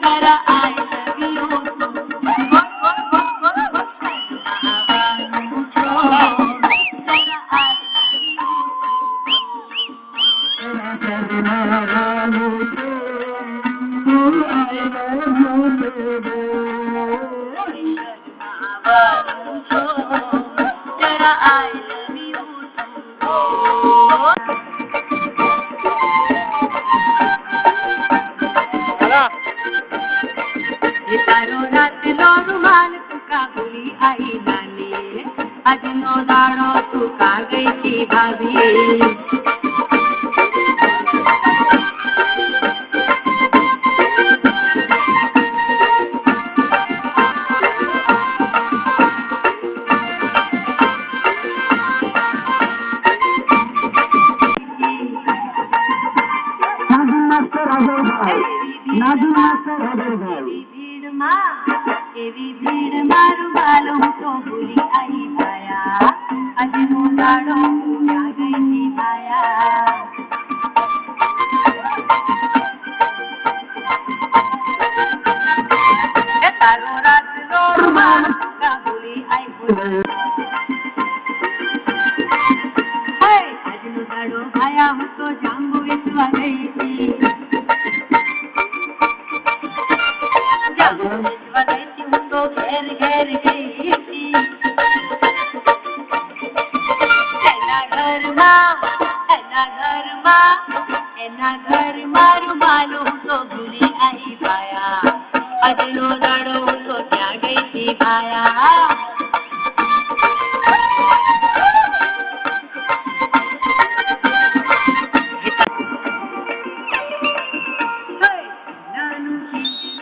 जरा I love you पूछो जरा I जरा I love you ये तारो रात लो रुमाल तुका बोली आई नानी आज नो दाड़ो तुका गई थी भाभी એવી ભીડ મારું બાલું તો ભૂલી આઈ ભાયા આજનો દાડો ક્યાં ગઈ તી ભાયા એ તારો રાતનો રૂમાલ કા ભૂલી આઈ હે આજનો દાડો ભાયા હું તો જાંબુ વેચવા ગઈ તી घेर घेर गई थी एना घर मारू मालू तो भूली आई पाया अजनो दाड़ो तो क्या गई थी पाया नानू